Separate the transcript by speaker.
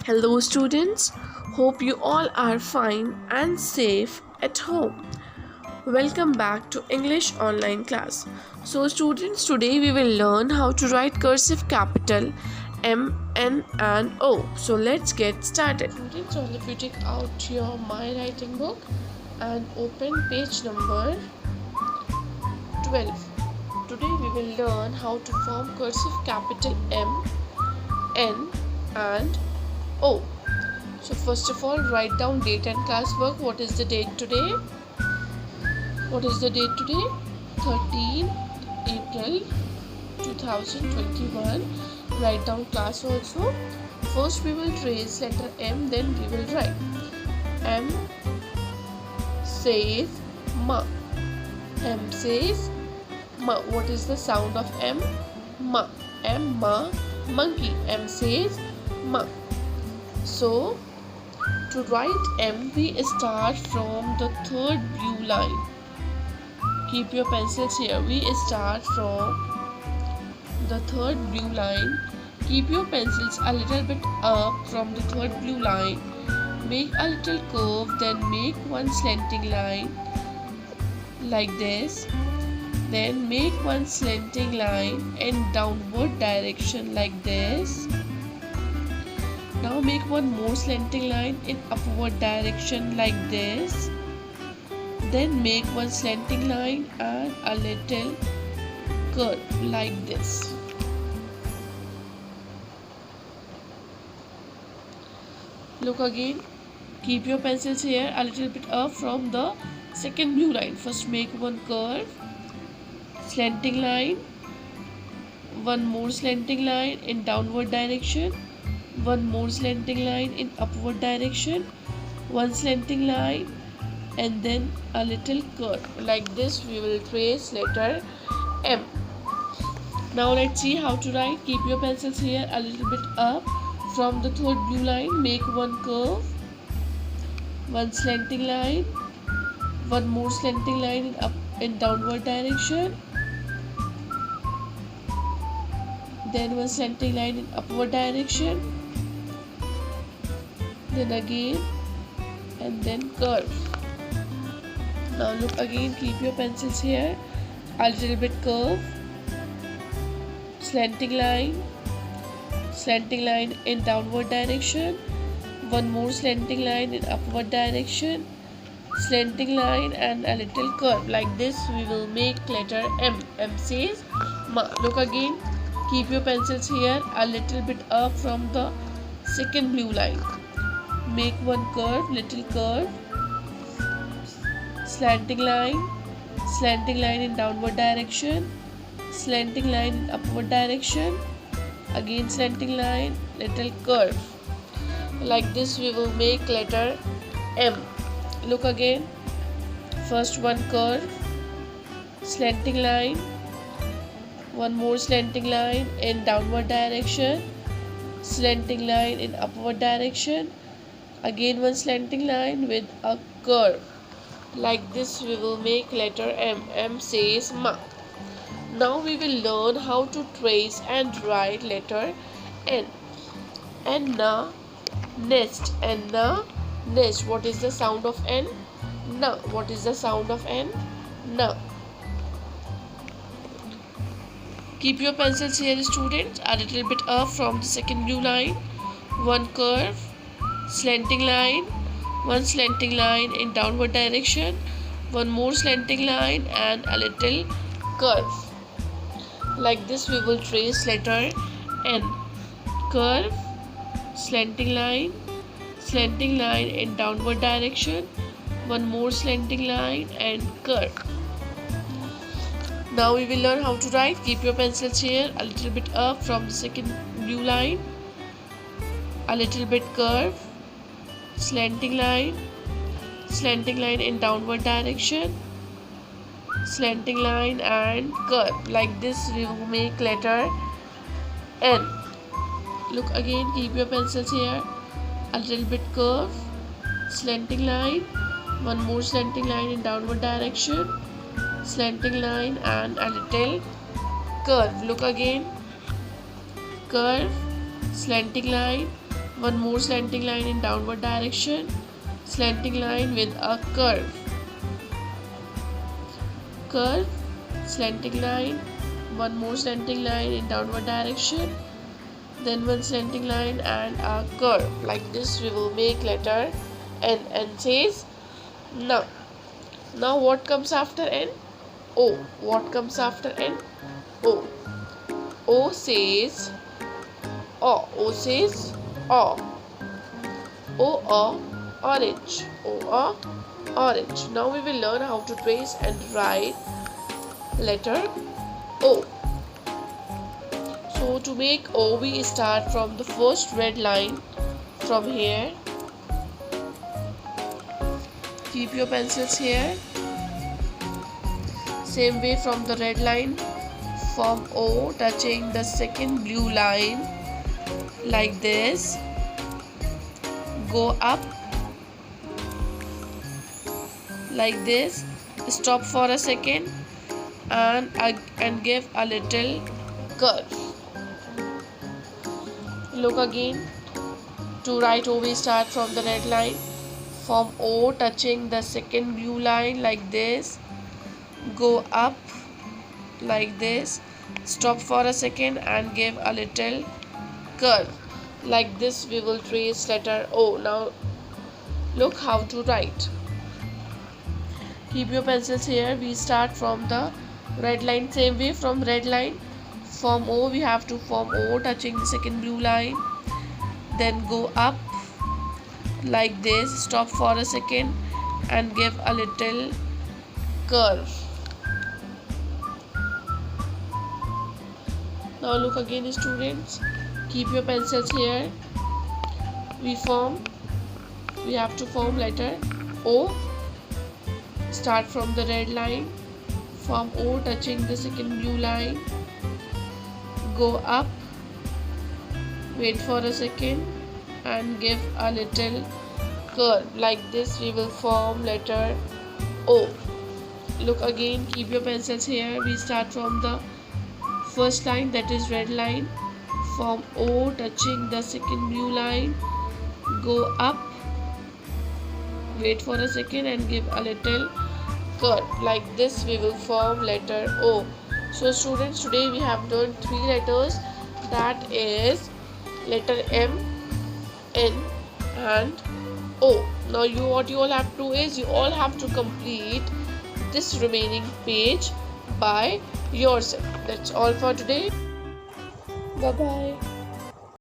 Speaker 1: Hello, students. Hope you all are fine and safe at home. Welcome back to English online class. So, students, today we will learn how to write cursive capital M, N, and O. So, let's get started. Students, all of you take out your My Writing book and open page number 12. Today we will learn how to form cursive capital M, N, and O. So first of all, write down date and classwork. What is the date today? What is the date today? 13 April 2021. Write down class also. First we will trace letter M, then we will write. M says ma. M says ma. What is the sound of M? Ma. M, ma, monkey. M says ma. So, to write M, we start from the third blue line. Keep your pencils here. We start from the third blue line. Keep your pencils a little bit up from the third blue line. Make a little curve, then make one slanting line like this. Then make one slanting line in downward direction like this. Now make one more slanting line in upward direction like this. Then make one slanting line and a little curve like this. Look again. Keep your pencils here a little bit up from the second blue line. First make one curve, slanting line, one more slanting line in downward direction, one more slanting line in upward direction, one slanting line, and then a little curve. Like this we will trace letter M. Now let's see how to write. Keep your pencils here a little bit up from the third blue line. Make one curve, one slanting line, one more slanting line in downward direction, then one slanting line in upward direction, then again, and then curve. Now look again. Keep your pencils here a little bit curve, slanting line in downward direction, one more slanting line in upward direction, slanting line, and a little curve. Like this we will make letter M. M says ma. Look again. Keep your pencils here a little bit up from the second blue line. Make one curve, little curve, slanting line in downward direction, slanting line in upward direction, again slanting line, little curve. Like this we will make letter M. Look again. First one curve, slanting line, one more slanting line in downward direction, slanting line in upward direction, again one slanting line with a curve. Like this we will make letter M. M says ma. Now we will learn how to trace and write letter N. N, nest. N, nest. What is the sound of N? Na. What is the sound of N? Na. Keep your pencils here, students, a little bit up from the second blue line. One curve, slanting line, one slanting line in downward direction, one more slanting line, and a little curve. Like this we will trace letter N. Curve, slanting line in downward direction, one more slanting line, and curve. Now we will learn how to write. Keep your pencils here a little bit up from the second blue line, a little bit curve, slanting line in downward direction, slanting line, and curve. Like this we will make letter N. Look again. Keep your pencils here a little bit curve, slanting line, one more slanting line in downward direction, slanting line, and a little curve. Look again. Curve, slanting line, One more slanting line in downward direction. Slanting line with a curve. Curve, slanting line, one more slanting line in downward direction, then one slanting line and a curve. Like this we will make letter N. N says na. Now what comes after N? O. What comes after N? O. O says O. O says O. O, orange. O, orange. Now we will learn how to trace and write letter O. So to make O, we start from the first red line from here. Keep your pencils here. Same way from the red line, form O touching the second blue line like this. Go up like this. Stop for a second and give a little curve. Look again. To write O, we start from the red line. Form O touching the second blue line like this. Go up like this. Stop for a second and give a little curve. Like this we will trace letter O. Now look how to write. Keep your pencils here. We start from the red line. Same way from red line, form O, we have to form O touching the second blue line. Then go up like this. Stop for a second and give a little curve. Now look again, students. Keep your pencils here. We have to form letter O. Start from the red line. Form O touching the second blue line. Go up. Wait for a second and give a little curve. Like this we will form letter O. Look again. Keep your pencils here. We start from the first line, that is red line. Form O touching the second blue line. Go up. Wait for a second and give a little curve. Like this we will form letter O. So students, today we have learned 3 letters, that is letter M, N and O. Now what you all have to do is you all have to complete this remaining page by yourself. That's all for today. Bye bye.